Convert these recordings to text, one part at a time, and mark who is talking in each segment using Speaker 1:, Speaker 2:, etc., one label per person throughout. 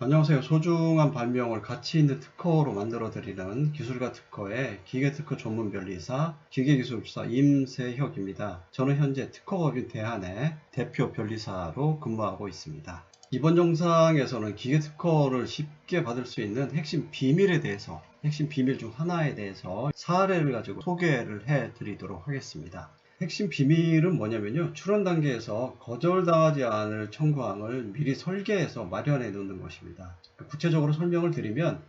Speaker 1: 안녕하세요. 소중한 발명을 가치 있는 특허로 만들어드리는 기술가 특허의 기계특허 전문 변리사, 기계기술사 임세혁입니다. 저는 현재 특허법인 대한의 대표 변리사로 근무하고 있습니다. 이번 영상에서는 기계특허를 쉽게 받을 수 있는 핵심 비밀에 대해서, 핵심 비밀 중 하나에 대해서 사례를 가지고 소개를 해드리도록 하겠습니다. 핵심 비밀은 뭐냐면요, 출원 단계에서 거절당하지 않을 청구항을 미리 설계해서 마련해 놓는 것입니다. 구체적으로 설명을 드리면,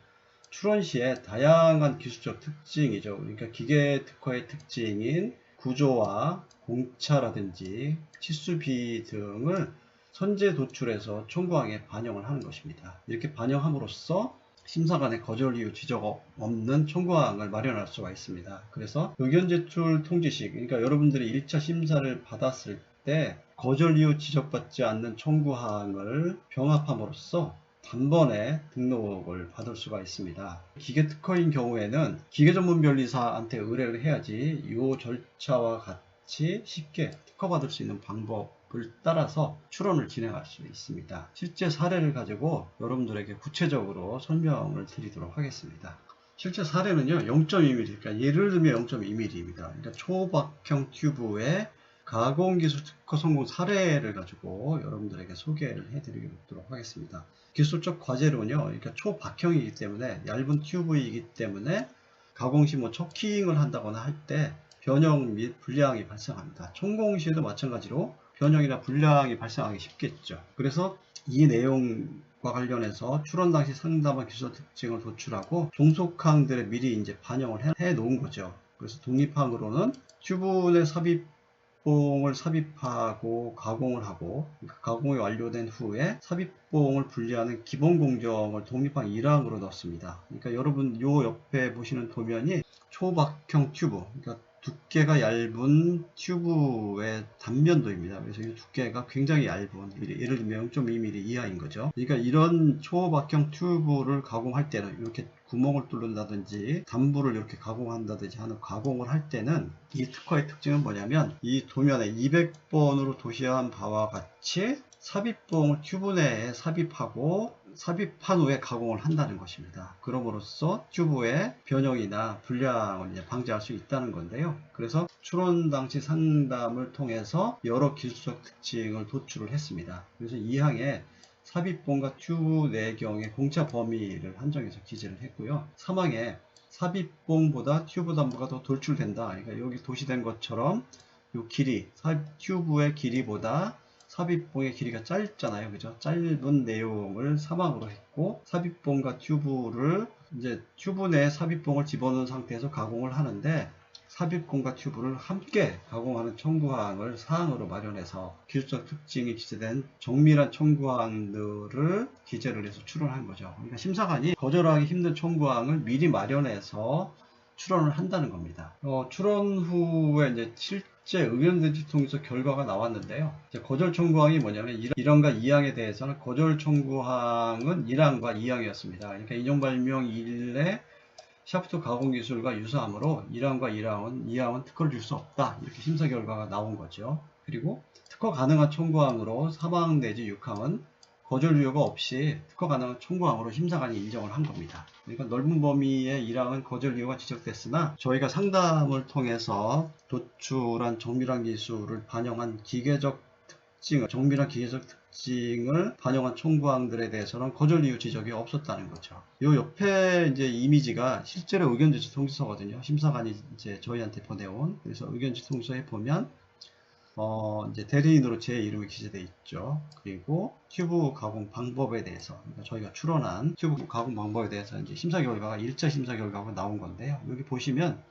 Speaker 1: 출원 시에 다양한 기술적 특징이죠. 그러니까 기계 특허의 특징인 구조화, 공차라든지 치수비 등을 선제 도출해서 청구항에 반영을 하는 것입니다. 이렇게 반영함으로써 심사관의 거절 이유 지적 없는 청구항을 마련할 수가 있습니다. 그래서 의견 제출 통지식, 그러니까 여러분들이 1차 심사를 받았을 때 거절 이유 지적받지 않는 청구항을 병합함으로써 단번에 등록을 받을 수가 있습니다. 기계 특허인 경우에는 기계 전문 변리사한테 의뢰를 해야지 이 절차와 같이 쉽게 특허 받을 수 있는 방법을 따라서 출원을 진행할 수 있습니다. 실제 사례를 가지고 여러분들에게 구체적으로 설명을 드리도록 하겠습니다. 실제 사례는요, 0.2mm, 그러니까 예를 들면 0.2mm입니다. 그러니까 초박형 튜브의 가공기술 특허 성공 사례를 가지고 여러분들에게 소개를 해드리도록 하겠습니다. 기술적 과제로는요, 그러니까 초박형이기 때문에 얇은 튜브이기 때문에 가공 시 초킹을 한다거나 할 때 변형 및 불량이 발생합니다. 천공 시에도 마찬가지로 변형이나 불량이 발생하기 쉽겠죠. 그래서 이 내용과 관련해서 출원 당시 상담한 기술 특징을 도출하고 종속항들에 미리 이제 반영을 해 놓은 거죠. 그래서 독립항으로는 튜브 내 삽입봉을 삽입하고 가공을 하고, 가공이 완료된 후에 삽입봉을 분리하는 기본 공정을 독립항 1항으로 넣습니다. 그러니까 여러분 요 옆에 보시는 도면이 초박형 튜브, 그러니까 두께가 얇은 튜브의 단면도입니다. 그래서 이 두께가 굉장히 얇은, 예를 들면 0.2mm 이하인 거죠. 그러니까 이런 초박형 튜브를 가공할 때는 이렇게 구멍을 뚫는다든지 단부를 이렇게 가공한다든지 하는 가공을 할 때는 이 특허의 특징은 뭐냐면, 이 도면에 200번으로 도시한 바와 같이 삽입봉을 튜브 내에 삽입하고 삽입한 후에 가공을 한다는 것입니다. 그럼으로써 튜브의 변형이나 불량을 이제 방지할 수 있다는 건데요. 그래서 출원 당시 상담을 통해서 여러 기술적 특징을 도출을 했습니다. 그래서 2항에 삽입봉과 튜브 내경의 공차 범위를 한정해서 기재를 했고요. 3항에 삽입봉보다 튜브 단부가 더 돌출된다. 그러니까 여기 도시된 것처럼 이 길이, 튜브의 길이보다 삽입봉의 길이가 짧잖아요. 그죠? 짧은 내용을 3항으로 했고, 삽입봉과 튜브를 이제 튜브 내에 삽입봉을 집어넣은 상태에서 가공을 하는데, 삽입봉과 튜브를 함께 가공하는 청구항을 4항으로 마련해서 기술적 특징이 기재된 정밀한 청구항들을 기재를 해서 출원한 거죠. 그러니까 심사관이 거절하기 힘든 청구항을 미리 마련해서 출원을 한다는 겁니다. 출원 후에 이제 실제 의견 제출 통해서 결과가 나왔는데요. 거절 청구항이 뭐냐면 1항과 2항에 대해서는 거절 청구항은 1항과 2항이었습니다. 그러니까 인용 발명 1의 샤프트 가공 기술과 유사하므로 1항과 2항은 특허를 줄 수 없다. 이렇게 심사 결과가 나온 거죠. 그리고 특허 가능한 청구항으로 3항 내지 6항은 거절 이유가 없이 특허 가능한 청구항으로 심사관이 인정을 한 겁니다. 그러니까 넓은 범위의 1항은 거절 이유가 지적됐으나 저희가 상담을 통해서 도출한 정밀한 기술을 반영한 기계적 특징을, 정밀한 기계적 특징을 반영한 청구항들에 대해서는 거절 이유 지적이 없었다는 거죠. 요 옆에 이제 이미지가 실제로 의견 제출 통지서거든요. 심사관이 이제 저희한테 보내온. 그래서 의견 제출 통지서에 보면 이제 대리인으로 제 이름이 기재되어 있죠. 그리고 튜브 가공 방법에 대해서, 그러니까 저희가 출원한 튜브 가공 방법에 대해서 이제 심사 결과가 1차 심사 결과가 나온 건데요. 여기 보시면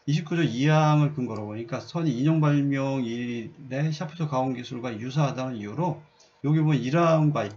Speaker 1: 29조 2항을 근거로, 그러니까 선이 인용 발명 1의 샤프트 가공 기술과 유사하다는 이유로 여기 보면 1항과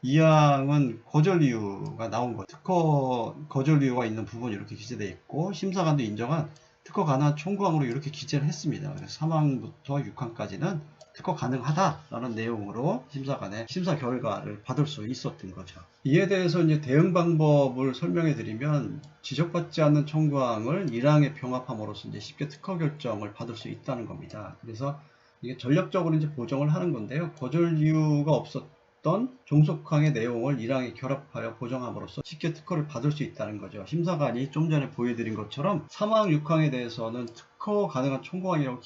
Speaker 1: 2항은 거절 이유가 나온 거예요. 특허 거절 이유가 있는 부분이 이렇게 기재되어 있고, 심사관도 인정한 특허 가능한 청구항으로 이렇게 기재를 했습니다. 그래서 3항부터 6항까지는 특허 가능하다라는 내용으로 심사관의 심사 결과를 받을 수 있었던 거죠. 이에 대해서 이제 대응 방법을 설명해 드리면, 지적받지 않는 청구항을 1항에 병합함으로써 이제 쉽게 특허 결정을 받을 수 있다는 겁니다. 그래서 이게 전략적으로 이제 보정을 하는 건데요. 거절 이유가 어떤 종속항의 내용을 1항에 결합하여 보정함으로써 쉽게 특허를 받을 수 있다는 거죠. 심사관이 좀 전에 보여드린 것처럼 3항, 6항에 대해서는 특허 가능한 총괄이라고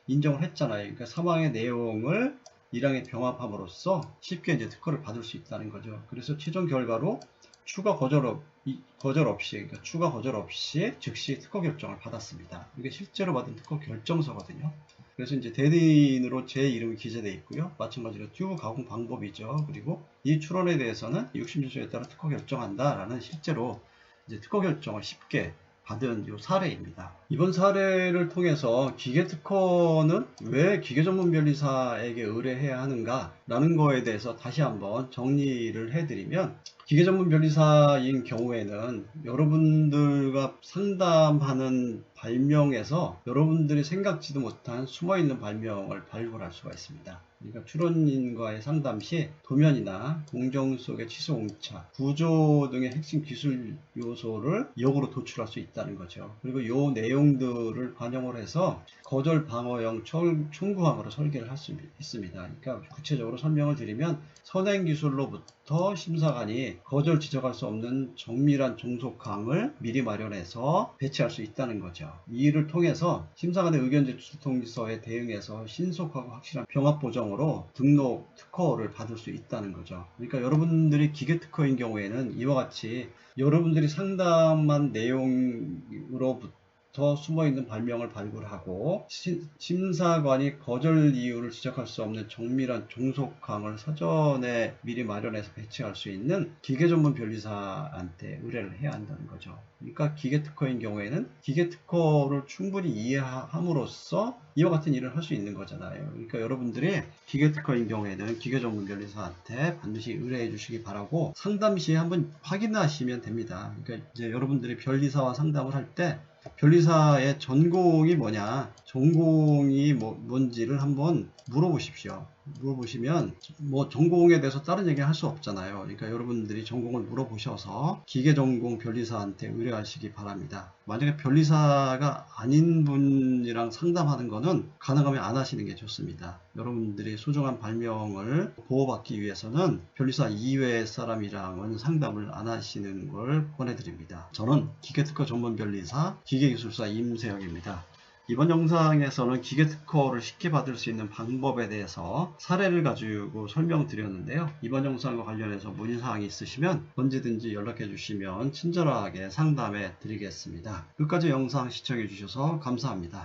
Speaker 1: 인정을 했잖아요. 그러니까 3항의 내용을 1항에 병합함으로써 쉽게 이제 특허를 받을 수 있다는 거죠. 그래서 최종 결과로 추가 거절 없이, 그러니까 추가 거절 없이 즉시 특허 결정을 받았습니다. 이게 실제로 받은 특허 결정서거든요. 그래서 이제 대리인으로 제 이름이 기재되어 있고요. 마찬가지로 튜브 가공 방법이죠. 그리고 이 출원에 대해서는 60조에 따라 특허 결정한다라는 실제로 이제 특허 결정을 쉽게 받은 요 사례입니다. 이번 사례를 통해서 기계특허는 왜 기계전문변리사에게 의뢰해야 하는가라는 거에 대해서 다시 한번 정리를 해드리면, 기계전문변리사인 경우에는 여러분들과 상담하는 발명에서 여러분들이 생각지도 못한 숨어있는 발명을 발굴할 수가 있습니다. 그러니까 출원인과의 상담 시 도면이나 공정 속의 취소 공차, 구조 등의 핵심 기술 요소를 역으로 도출할 수 있다는 거죠. 그리고 이 내용들을 반영을 해서 거절 방어형 청구항으로 설계를 할 수 있습니다. 그러니까 구체적으로 설명을 드리면, 선행 기술로부터 심사관이 거절 지적할 수 없는 정밀한 종속항을 미리 마련해서 배치할 수 있다는 거죠. 이 일을 통해서 심사관의 의견 제출 통지서에 대응해서 신속하고 확실한 병합 보정으로 등록 특허를 받을 수 있다는 거죠. 그러니까 여러분들이 기계특허인 경우에는 이와 같이 여러분들이 상담한 내용으로부터 숨어있는 발명을 발굴하고 심사관이 거절 이유를 지적할 수 없는 정밀한 종속항을 사전에 미리 마련해서 배치할 수 있는 기계전문 변리사한테 의뢰를 해야 한다는 거죠. 그러니까 기계특허인 경우에는 기계특허를 충분히 이해함으로써 이와 같은 일을 할 수 있는 거잖아요. 그러니까 여러분들이 기계특허인 경우에는 기계전문 변리사한테 반드시 의뢰해 주시기 바라고, 상담 시에 한번 확인하시면 됩니다. 그러니까 이제 여러분들이 변리사와 상담을 할 때 변리사의 전공이 뭐냐, 전공이 뭔지를 한번 물어보십시오. 물어보시면 전공에 대해서 다른 얘기 할 수 없잖아요. 그러니까 여러분들이 전공을 물어보셔서 기계전공 변리사한테 의뢰하시기 바랍니다. 만약에 변리사가 아닌 분이랑 상담하는 거는 가능하면 안 하시는 게 좋습니다. 여러분들이 소중한 발명을 보호받기 위해서는 변리사 이외의 사람이랑은 상담을 안 하시는 걸 권해드립니다. 저는 기계특허 전문 변리사 기계기술사 임세혁입니다. 이번 영상에서는 기계특허를 쉽게 받을 수 있는 방법에 대해서 사례를 가지고 설명드렸는데요. 이번 영상과 관련해서 문의사항이 있으시면 언제든지 연락해 주시면 친절하게 상담해 드리겠습니다. 끝까지 영상 시청해 주셔서 감사합니다.